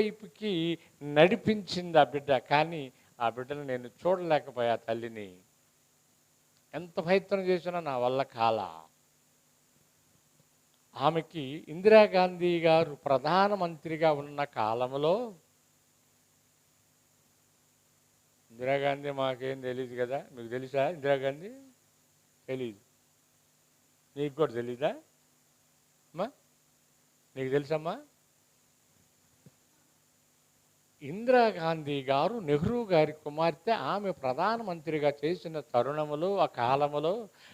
వైపుకి నడిపించింది ఆ బిడ్డ. కానీ ఆ బిడ్డను నేను చూడలేకపోయా తల్లిని. ఎంత ప్రయత్నం చేసినా నా వల్ల కాలా. ఆమెకి ఇందిరాగాంధీ గారు ప్రధానమంత్రిగా ఉన్న కాలంలో, ఇందిరాగాంధీ మాకేం తెలియదు కదా, మీకు తెలుసా ఇందిరాగాంధీ? తెలీదు. నీకు కూడా తెలీదా అమ్మా? నీకు తెలుసమ్మా? ఇందిరాగాంధీ గారు నెహ్రూ గారి కుమార్తె. ఆమె ప్రధానమంత్రిగా చేసిన తరుణములో, ఆ కాలములో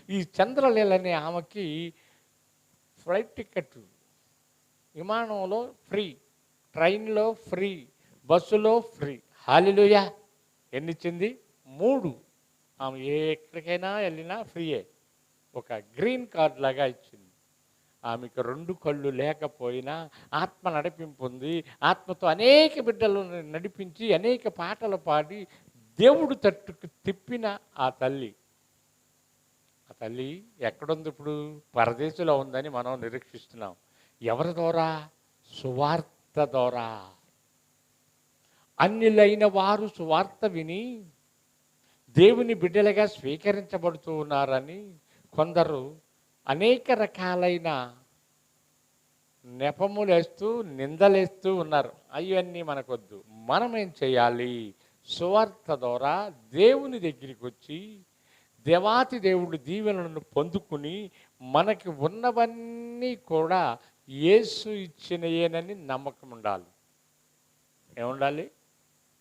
ఈ చంద్రలీలని ఆమెకి ఫ్లైట్ టికెట్, విమానంలో ఫ్రీ, ట్రైన్లో ఫ్రీ, బస్సులో ఫ్రీ. హల్లెలూయా! ఎన్నిచ్చింది? 3. ఆమె ఎక్కడికైనా వెళ్ళినా ఫ్రీయే. ఒక గ్రీన్ కార్డ్ లాగా ఇచ్చింది. ఆమెకు 2 కళ్ళు లేకపోయినా ఆత్మ నడిపింపు ఉంది. ఆత్మతో అనేక బిడ్డలను నడిపించి అనేక పాటలు పాడి దేవుడు తట్టుకు తిప్పిన ఆ తల్లి ఎక్కడుంది ఇప్పుడు? పరదేశంలో ఉందని మనం నిరీక్షిస్తున్నాం. ఎవరి ద్వారా? సువార్త ద్వారా. అన్యులైన వారు సువార్త విని దేవుని బిడ్డలుగా స్వీకరించబడుతూ ఉన్నారని కొందరు అనేక రకాలైన నెపములేస్తూ నిందలేస్తూ ఉన్నారు. అవన్నీ మనకొద్దు. మనం ఏం చేయాలి? సువార్త ద్వారా దేవుని దగ్గరికి వచ్చి దేవాతి దేవుడు దీవెనలను పొందుకుని మనకి ఉన్నవన్నీ కూడా యేసు ఇచ్చినయేనని నమ్మకం ఉండాలి. ఏముండాలి?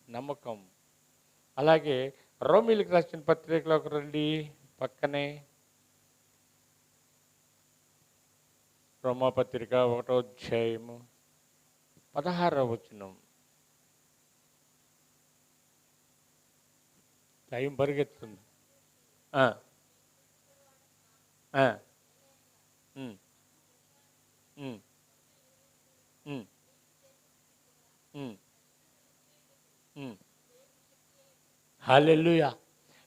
నమ్మకం. అలాగే రోమీయులకు రాసిన పత్రికలోకి రండి. పక్కనే రోమాపత్రిక 1వ అధ్యాయము 16వ వచనం. టైం పరిగెత్తుంది. హల్లెలూయా!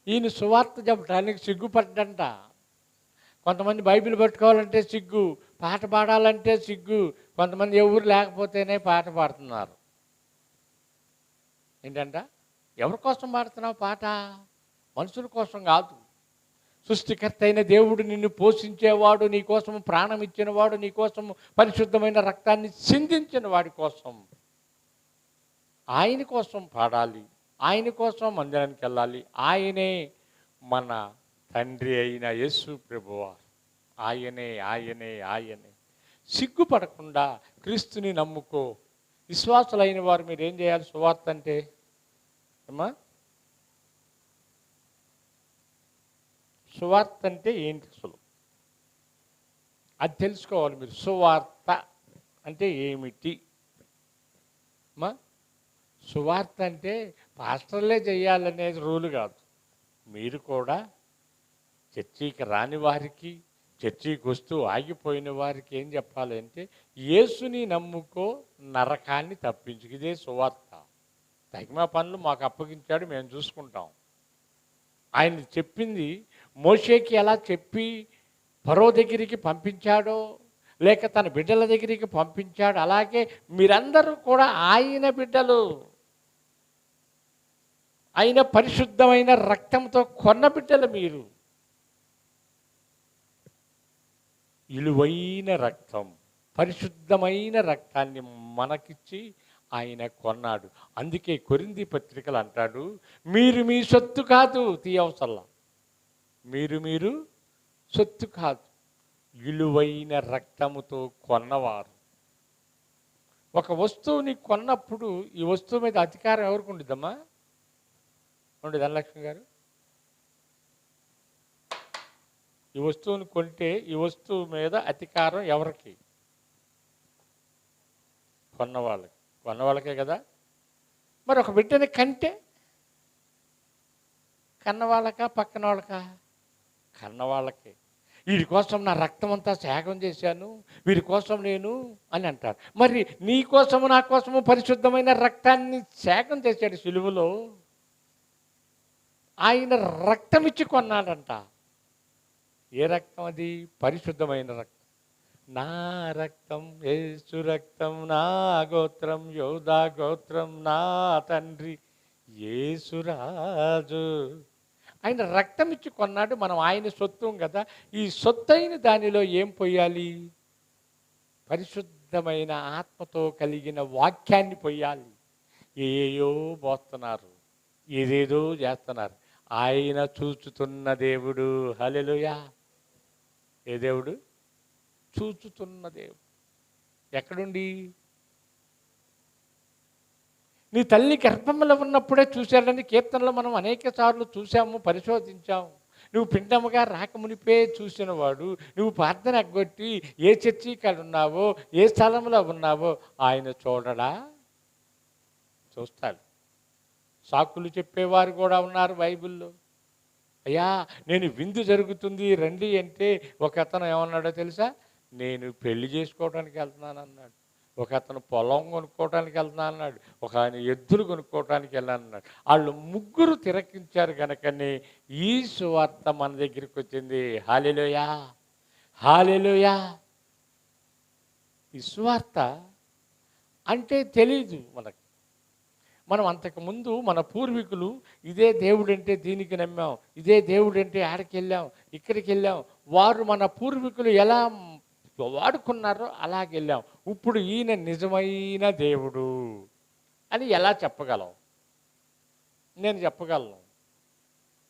ఈయన సువార్త చెప్పడానికి సిగ్గుపడ్డంట. కొంతమంది బైబిల్ పట్టుకోవాలంటే సిగ్గు, పాట పాడాలంటే సిగ్గు. కొంతమంది ఎవరు లేకపోతేనే పాట పాడుతున్నారు. ఏంటంట? ఎవరి కోసం పాడుతున్నావు పాట? మనుషుల కోసం కాదు. సృష్టికర్త అయిన దేవుడు నిన్ను పోషించేవాడు, నీ కోసం ప్రాణం ఇచ్చినవాడు, నీ కోసం పరిశుద్ధమైన రక్తాన్ని చిందించిన వాడి కోసం, ఆయన కోసం పాడాలి. ఆయన కోసం మందిరానికి వెళ్ళాలి. ఆయనే మన తండ్రి అయిన యేసు ప్రభువారు. ఆయనే. సిగ్గుపడకుండా క్రీస్తుని నమ్ముకో. విశ్వాసులైన వారు మీరు ఏం చేయాలి? సువార్త అంటే అమ్మా, సువార్త అంటే ఏంటి అసలు? అది తెలుసుకోవాలి మీరు. సువార్త అంటే ఏమిటి అమ్మా? సువార్త అంటే పాస్టర్లే చేయాలనేది రూలు కాదు. మీరు కూడా చర్చికి రాని వారికి, చర్చికి వస్తూ ఆగిపోయిన వారికి ఏం చెప్పాలి అంటే, యేసుని నమ్ముకో, నరకాన్ని తప్పించు. ఇదే సువార్త. తగిన పనులు మాకు అప్పగించాడు, మేము చూసుకుంటాం. ఆయన చెప్పింది మోషేకి ఎలా చెప్పి ఫరో దగ్గరికి పంపించాడో, లేక తన బిడ్డల దగ్గరికి పంపించాడు, అలాగే మీరందరూ కూడా ఆయన బిడ్డలు. ఆయన పరిశుద్ధమైన రక్తంతో కొన్న బిడ్డలు మీరు. విలువైన రక్తం, పరిశుద్ధమైన రక్తాన్ని మనకిచ్చి ఆయన కొన్నాడు. అందుకే కొరింథీ పత్రికలు అంటాడు, మీరు మీ సొత్తు కాదు, తీయవసల్లా, మీరు సొత్తు కాదు, విలువైన రక్తముతో కొన్నవారు. ఒక వస్తువుని కొన్నప్పుడు ఈ వస్తువు మీద అధికారం ఎవరికి ఉండిద్దమ్మా? ఉండదు ధనలక్ష్మి గారు? ఈ వస్తువుని కొంటే ఈ వస్తువు మీద అధికారం ఎవరికి? కొన్నవాళ్ళకే కదా. మరి ఒక బిడ్డని కంటే కన్నవాళ్ళకా పక్కన వాళ్ళకా? కన్నవాళ్ళకే. వీడి కోసం నా రక్తం అంతా త్యాగం చేశాను, వీడి కోసం నేను అని అంటారు. మరి నీ కోసము నా కోసము పరిశుద్ధమైన రక్తాన్ని త్యాగం చేశాడు సిలువలో. ఆయన రక్తం ఇచ్చి కొన్నాడంట. ఏ రక్తం అది? పరిశుద్ధమైన రక్తం. నా రక్తం యేసు రక్తం, నా గోత్రం యోధా గోత్రం, నా తండ్రి యేసురాజు. ఆయన రక్తం ఇచ్చి కొన్నాడు, మనం ఆయన సొత్తుం కదా. ఈ సొత్తైన దానిలో ఏం పొయ్యాలి? పరిశుద్ధమైన ఆత్మతో కలిగిన వాక్యాన్ని పొయ్యాలి. ఏయో పోస్తున్నారు, ఏదేదో చేస్తున్నారు. ఆయన చూచుతున్న దేవుడు. హల్లెలూయా. ఏ దేవుడు? చూచుతున్న దేవుడు. ఎక్కడుండి? నీ తల్లి గర్భంలో ఉన్నప్పుడే చూశాడని కీర్తనలో మనం అనేక సార్లు చూసాము, పరిశోధించాము. నువ్వు పిండముగా రాకమునిపే చూసినవాడు. నువ్వు ప్రార్థన ఎగ్గొట్టి ఏ చర్చి కాడ ఉన్నావో, ఏ స్థలంలో ఉన్నావో ఆయన చూడడా? చూస్తాడు. సాకులు చెప్పేవారు కూడా ఉన్నారు బైబిల్లో. అయ్యా నేను విందు జరుగుతుంది రండి అంటే ఒక అతను ఏమన్నాడో తెలుసా? నేను పెళ్లి చేసుకోవడానికి వెళ్తున్నాను అన్నాడు. ఒక అతను పొలం కొనుక్కోవడానికి వెళ్తున్నాను అన్నాడు. ఒక ఆయన ఎద్దులు కొనుక్కోవడానికి వెళ్ళాను అన్నాడు. వాళ్ళు ముగ్గురు తిరకించారు కనుకనే ఈ సువార్త మన దగ్గరికి వచ్చింది. హల్లెలూయా, హల్లెలూయా. ఈ సువార్త అంటే తెలీదు మనకు. మనం అంతకుముందు మన పూర్వీకులు ఇదే దేవుడు అంటే దీనికి నమ్మాం, ఇదే దేవుడు అంటే ఆడికి వెళ్ళాం, ఇక్కడికి వెళ్ళాం. వారు మన పూర్వీకులు ఎలా వాడుకున్నారో అలాగెళ్ళాం. ఇప్పుడు ఈయన నిజమైన దేవుడు అని ఎలా చెప్పగలం? నేను చెప్పగలను.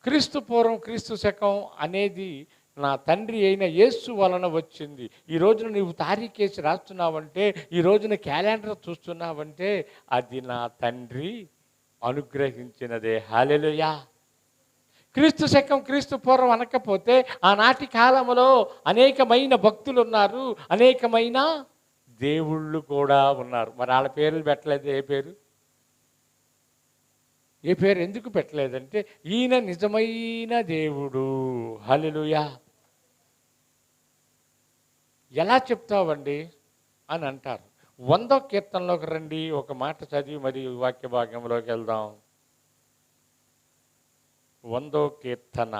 క్రీస్తు పూర్వం క్రీస్తు శకం అనేది నా తండ్రి అయిన యేసు వలన వచ్చింది. ఈ రోజున నీవు తారీఖేసి రాస్తున్నావంటే, ఈ రోజున క్యాలెండర్ చూస్తున్నావంటే అది నా తండ్రి అనుగ్రహించినదే. హల్లెలూయా. క్రీస్తు శకం క్రీస్తు పూర్వం అనకపోతే ఆనాటి కాలంలో అనేకమైన భక్తులు ఉన్నారు, అనేకమైన దేవుళ్ళు కూడా ఉన్నారు. మరి వాళ్ళ పేర్లు పెట్టలేదు. ఏ పేరు? ఏ పేరు ఎందుకు పెట్టలేదంటే ఈయన నిజమైన దేవుడు. హల్లెలూయా. ఎలా చెప్తావండి అని అంటారు. 100వ కీర్తనలోకి రండి, ఒక మాట చదివి మరి వాక్య భాగంలోకి వెళ్దాం. 100వ కీర్తన.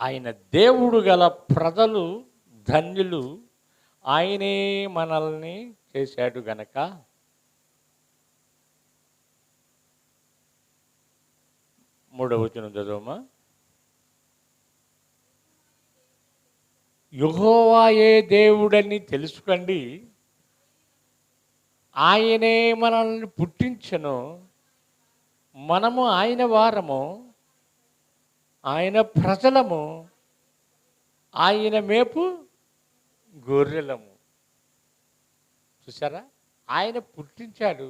ఆయన దేవుడు గల ప్రజలు ధన్యులు, ఆయనే మనల్ని చేశాడు గనక. మూడవ వచనం చదువుమా. యెహోవాయే దేవుడని తెలుసుకోండి, ఆయనే మనల్ని పుట్టించెను, మనము ఆయన వారము, ఆయన ప్రజలము, ఆయన మేపు గొర్రెలము. చూసారా? ఆయన పుట్టించాడు,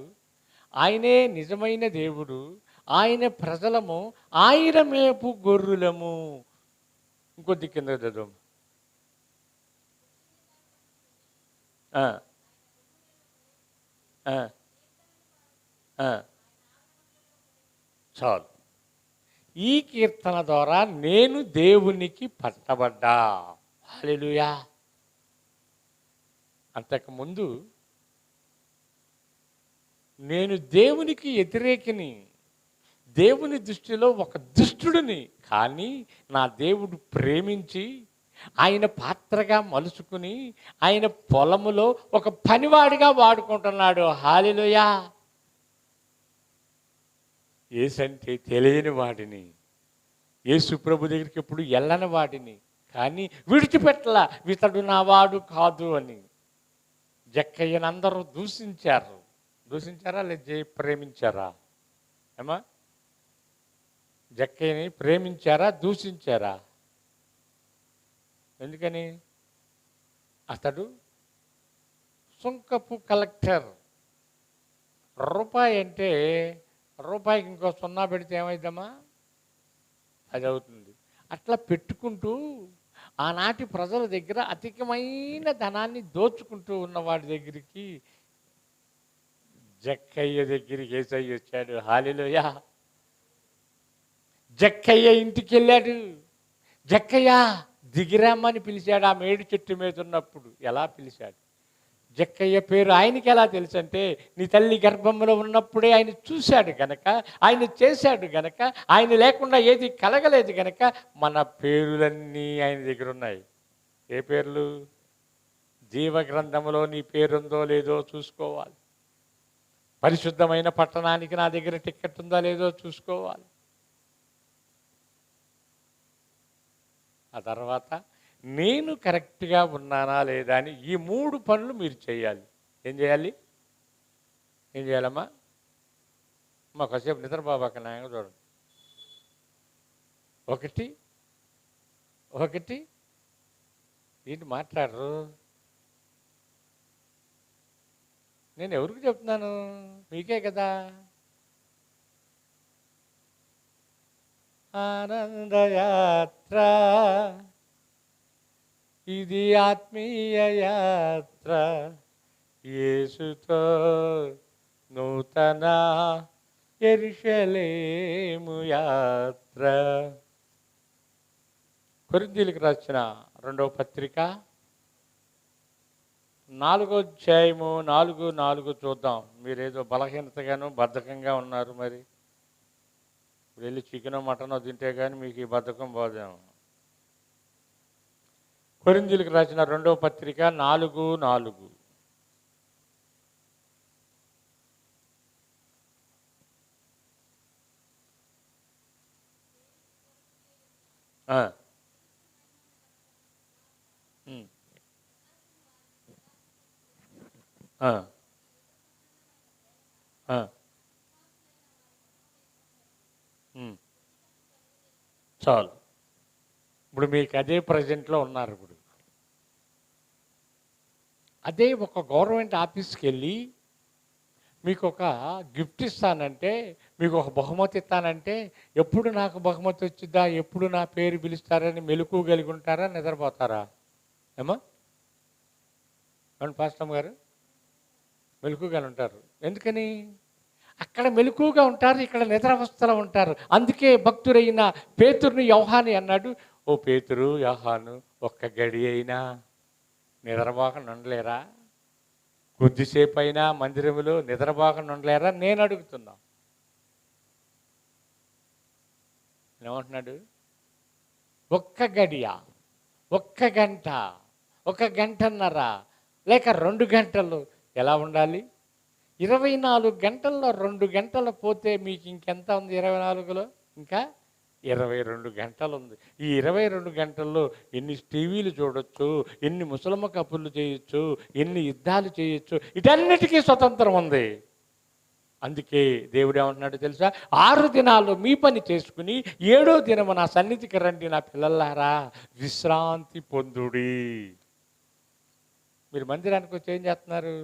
ఆయనే నిజమైన దేవుడు, ఆయన ప్రజలము, ఆయన మేపు గొర్రెలము. ఇంకొద్ది కింద చదువు. చాలు. ఈ కీర్తన ద్వారా నేను దేవునికి పట్టబడ్డా. హల్లెలూయా. అంతకుముందు నేను దేవునికి వ్యతిరేకిని, దేవుని దృష్టిలో ఒక దుష్టుడిని. కానీ నా దేవుడు ప్రేమించి ఆయన పాత్రగా మలుచుకుని ఆయన పొలములో ఒక పనివాడిగా వాడుకుంటున్నాడు. హల్లెలూయా. యేసంటే తెలియని వాడిని, యేసు ప్రభు దగ్గరికి ఎప్పుడు వెళ్ళని వాడిని, కానీ విడిచిపెట్టలా. ఇతడు నా వాడు కాదు అని జక్కయ్యని అందరూ దూషించారు. దూషించారా లేదా ప్రేమించారా? ఏమా? జక్కయ్యని ప్రేమించారా దూషించారా? ఎందుకని? అతడు సుంకపు కలెక్టర్. రూపాయి అంటే రూపాయికి ఇంకో సున్నా పెడితే ఏమైందమ్మా? అది అవుతుంది. అట్లా పెట్టుకుంటూ ఆనాటి ప్రజల దగ్గర అధికమైన ధనాన్ని దోచుకుంటూ ఉన్నవాడి దగ్గరికి జక్కయ్య దగ్గరికి యేసయ్య వచ్చాడు. హల్లెలూయా. జక్కయ్య ఇంటికి వెళ్ళాడు. జక్కయ్య దిగిరామని పిలిచాడు. ఆ మేడి చెట్టు మీద ఉన్నప్పుడు ఎలా పిలిచాడు? జక్కయ్య పేరు ఆయనకి ఎలా తెలుసు అంటే నీ తల్లి గర్భంలో ఉన్నప్పుడే ఆయన చూశాడు గనక, ఆయన చేశాడు గనక, ఆయన లేకుండా ఏది కలగలేదు గనక మన పేరులన్నీ ఆయన దగ్గర ఉన్నాయి. ఏ పేర్లు? జీవ గ్రంథంలో నీ పేరుందో లేదో చూసుకోవాలి. పరిశుద్ధమైన పట్టణానికి నా దగ్గర టికెట్ ఉందా లేదో చూసుకోవాలి. ఆ తర్వాత నేను కరెక్ట్గా ఉన్నానా లేదా అని ఈ 3 పనులు మీరు చేయాలి. ఏం చేయాలి? ఏం చేయాలమ్మా? అమ్మ కాసేపు నిద్రబాబాక నాయన చూడండి. ఒకటి ఏంటి మాట్లాడరు? నేను ఎవరికి చెప్తున్నాను? మీకే కదా. ఆనందయాత్ర, ఇది ఆత్మీయ యాత్ర, యేసుతో నూతన యెరూషలేము యాత్ర. కొరింథీయులకు రాసిన 2వ పత్రిక 4వ అధ్యాయము 4 చూద్దాం. మీరేదో బలహీనతగాను బద్ధకంగా ఉన్నారు. మరి వెళ్ళి చికెనో మటనో తింటే కానీ మీకు ఈ బద్ధకం పోదేమో. కొరింథీయులకు రాసిన 2వ పత్రిక 4:4. చాలు. ఇప్పుడు మీకు అదే ప్రజెంట్లో ఉన్నారు. ఇప్పుడు అదే ఒక గవర్నమెంట్ ఆఫీస్కి వెళ్ళి మీకు ఒక గిఫ్ట్ ఇస్తానంటే, మీకు ఒక బహుమతి ఇస్తానంటే, ఎప్పుడు నాకు బహుమతి వచ్చిద్దా, ఎప్పుడు నా పేరు పిలుస్తారని మెలకువ కలిగి ఉంటారా, నిద్రపోతారా? ఏమా పాస్టమ్ గారు? మెలకువగా ఉంటారు. ఎందుకని? అక్కడ మెలకువగా ఉంటారు, ఇక్కడ నిద్రావస్థలో ఉంటారు. అందుకే భక్తుడైన పేతురుని యోహాని అన్నాడు, ఓ పేతురు, యోహాను, ఒక్క గడి అయినా నిద్రపోకుండా ఉండలేరా? కొద్దిసేపు అయినా మందిరంలో నిద్రపోకుండా ఉండలేరా? నేను అడుగుతున్నా. ఏమంటున్నాడు? ఒక్క గడియ, ఒక్క గంట, 1 గంటన్నర, లేక 2 గంటలు ఎలా ఉండాలి? 24 గంటల్లో 2 గంటలు పోతే మీకు ఇంకెంత ఉంది? 24లో ఇంకా 22 గంటలు ఉంది. ఈ 22 గంటల్లో ఎన్ని టీవీలు చూడొచ్చు, ఎన్ని ముసలమ్మ కప్పులు చేయొచ్చు, ఎన్ని యుద్ధాలు చేయొచ్చు, ఇటన్నిటికీ స్వతంత్రం ఉంది. అందుకే దేవుడు ఏమంటున్నాడు తెలుసా? 6 దినాలు మీ పని చేసుకుని 7వ దినము నా సన్నిధికి రండి నా పిల్లలారా, విశ్రాంతి పొందుడి. మీరు మందిరానికి వచ్చి ఏం చేస్తున్నారు?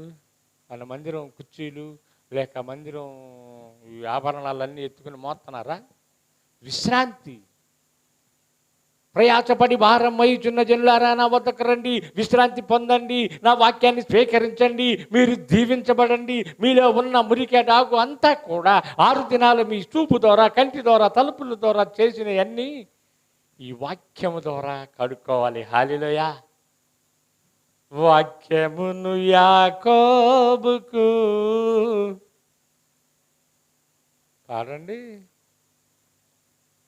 మన మందిరం కుర్చీలు లేక మందిరం ఆభరణాలన్నీ ఎత్తుకుని మోస్తున్నారా? విశ్రాంతి. ప్రయాసపడి భారం వహించున్న జనులారా నా వద్దకు రండి, విశ్రాంతి పొందండి, నా వాక్యాన్ని స్వీకరించండి, మీరు దీవించబడండి. మీలో ఉన్న మురికెటాకు అంతా కూడా 6 దినాలు మీ చూపు ద్వారా, కంటి ద్వారా, తలుపుల ద్వారా చేసినవన్నీ ఈ వాక్యము ద్వారా కడుక్కోవాలి. హల్లెలూయా. వాక్యమును యాకోబుకు పాడండి,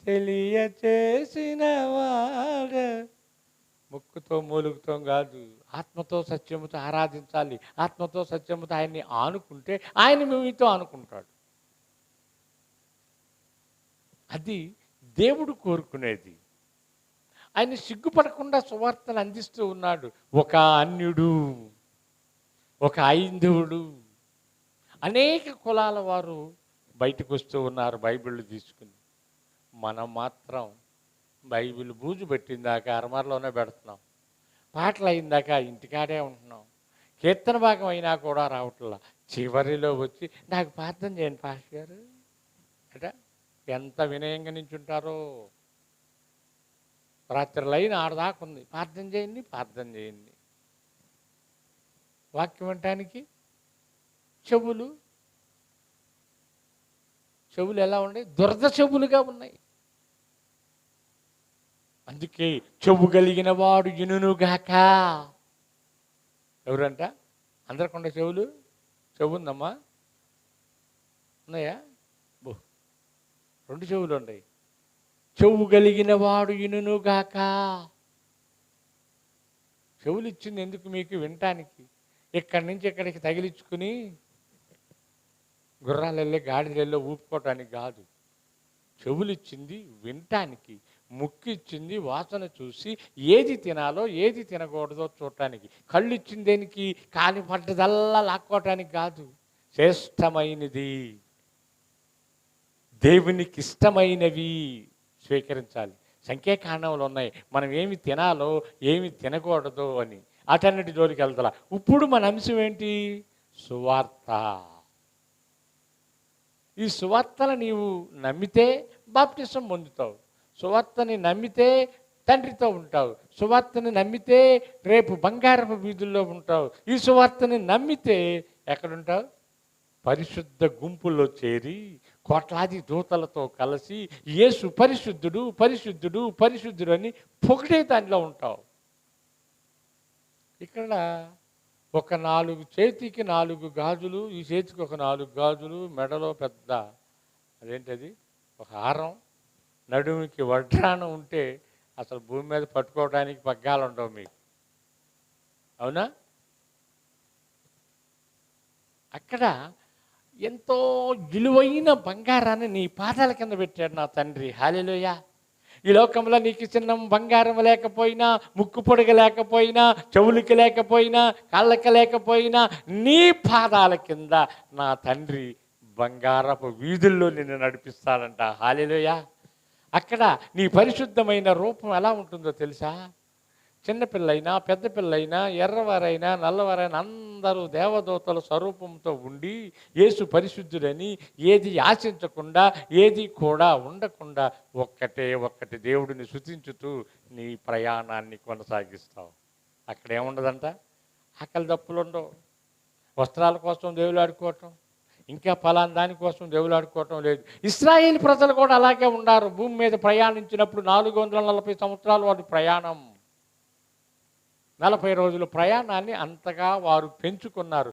తెలియచేసిన వాడు. ముక్కుతో మూలుగుతో కాదు, ఆత్మతో సత్యముతో ఆరాధించాలి. ఆత్మతో సత్యముతో ఆయన్ని ఆనుకుంటే ఆయన మీతో ఆనుకుంటాడు. అది దేవుడు కోరుకునేది. ఆయన సిగ్గుపడకుండా సువార్తను అందిస్తూ ఉన్నాడు. ఒక అన్యుడు, ఒక ఐందవుడు, అనేక కులాల వారు బయటకు వస్తూ ఉన్నారు బైబిళ్ళు తీసుకుని. మనం మాత్రం బైబిల్ బూజు పెట్టిందాక అరమరలోనే పెడుతున్నాం, పాటలు అయిందాక ఇంటికాడే ఉంటున్నాం, కీర్తన భాగం అయినా కూడా రావట్లా. చివరిలో వచ్చి నాకు ప్రార్థన చేయండి పాస్టర్ గారు అట. ఎంత వినయంగా నించుంటారో. రాత్రి లైన్ ఆడదాకుంది, ప్రార్థన చేయండి, ప్రార్థన చేయండి. వాక్యం వినటానికి చెవులు ఎలా ఉన్నాయి? దురద చెవులుగా ఉన్నాయి. అందుకే చెవు కలిగిన వాడు వినుగాక. ఎవరంట? అందరికొండ చెవులు? చెవు ఉందమ్మా? ఉన్నాయా? బో, 2 చెవులు ఉన్నాయి. చెవు కలిగిన వాడు ఇనుగాక. చెవులు ఇచ్చింది ఎందుకు? మీకు వినటానికి. ఇక్కడి నుంచి ఇక్కడికి తగిలించుకుని గుర్రాలు వెళ్ళి గాడిదల్లో ఊపుకోవటానికి కాదు. చెవులు ఇచ్చింది వినటానికి, ముక్కు ఇచ్చింది వాసన చూసి ఏది తినాలో ఏది తినకూడదో చూడటానికి, కళ్ళు ఇచ్చింది దేనికి? కాలి పడ్డదల్లా లాక్కోవటానికి కాదు. శ్రేష్టమైనది, దేవునికి ఇష్టమైనవి స్వీకరించాలి. సంఖ్యాకాండంలో ఉన్నాయి మనం ఏమి తినాలో ఏమి తినకూడదో అని. అటన్నిటి జోలికి వెళ్తా. ఇప్పుడు మన అంశం ఏంటి? సువార్త. ఈ సువార్తను నీవు నమ్మితే బాప్టిజం పొందుతావు. సువార్తని నమ్మితే తండ్రితో ఉంటావు. సువార్తని నమ్మితే రేపు బంగారపు వీధుల్లో ఉంటావు. ఈ సువార్తని నమ్మితే ఎక్కడుంటావు? పరిశుద్ధ గుంపుల్లో చేరి కోట్లాది దూతలతో కలిసి యేసు పరిశుద్ధుడు పరిశుద్ధుడు పరిశుద్ధుడు అని పొగిడే దానిలో ఉంటావు. ఇక్కడ ఒక 4 చేతికి 4 గాజులు, ఈ చేతికి ఒక 4 గాజులు, మెడలో పెద్ద అదేంటది ఒక హారం, నడుముకి వడ్రాణం ఉంటే అసలు భూమి మీద పట్టుకోవడానికి పగ్గాలు ఉండవు మీకు. అవునా? అక్కడ ఎంతో విలువైన బంగారాన్ని నీ పాదాల కింద పెట్టాడు నా తండ్రి. హల్లెలూయా. ఈ లోకంలో నీకు చిన్న బంగారం లేకపోయినా, ముక్కు పొడగ లేకపోయినా, చెవులకి లేకపోయినా, కాళ్ళకి లేకపోయినా, నీ పాదాల కింద నా తండ్రి బంగారపు వీధుల్లో నిన్ను నడిపిస్తాడంట. హల్లెలూయా. అక్కడ నీ పరిశుద్ధమైన రూపం ఎలా ఉంటుందో తెలుసా? చిన్నపిల్లైనా పెద్ద పిల్లైనా ఎర్రవారైనా నల్లవారైనా అందరూ దేవదూతల స్వరూపంతో ఉండి యేసు పరిశుద్ధుడని ఏది ఆశించకుండా ఏది కూడా ఉండకుండా ఒక్కటి దేవుడిని స్తుతించుతూ నీ ప్రయాణాన్ని కొనసాగిస్తావు. అక్కడ ఏముండదంట? ఆకలి దప్పులు ఉండవు. వస్త్రాల కోసం దేవులాడుకోవటం, ఇంకా ఫలానా దానికోసం దేవులాడుకోవటం లేదు. ఇశ్రాయేలు ప్రజలు కూడా అలాగే ఉన్నారు. భూమి మీద ప్రయాణించినప్పుడు 440 సంవత్సరాలు వారి ప్రయాణం. 40 రోజుల ప్రయాణాన్ని అంతగా వారు పెంచుకున్నారు.